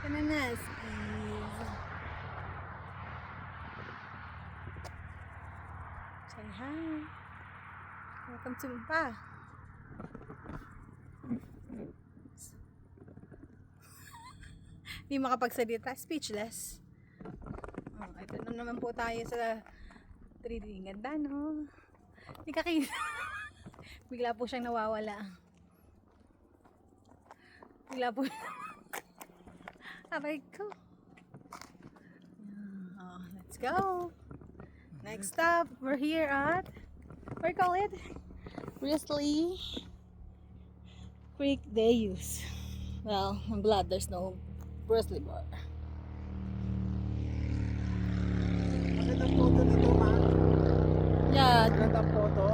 Kananaskis. Say hi. Welcome to Mpa. Hindi makapagsalita. Speechless. Oh, ito na naman po tayo sa 3D. Ganda, no? Hindi kakita. Bigla po siyang nawawala. Bigla po. Aray ko. Oh, let's go. Next stop, we're here at, what do you call it? Grizzly Creek Deus. Well, in blood, there's no grizzly bar. Magandang photo nito, ma. Yeah, Magandang photo.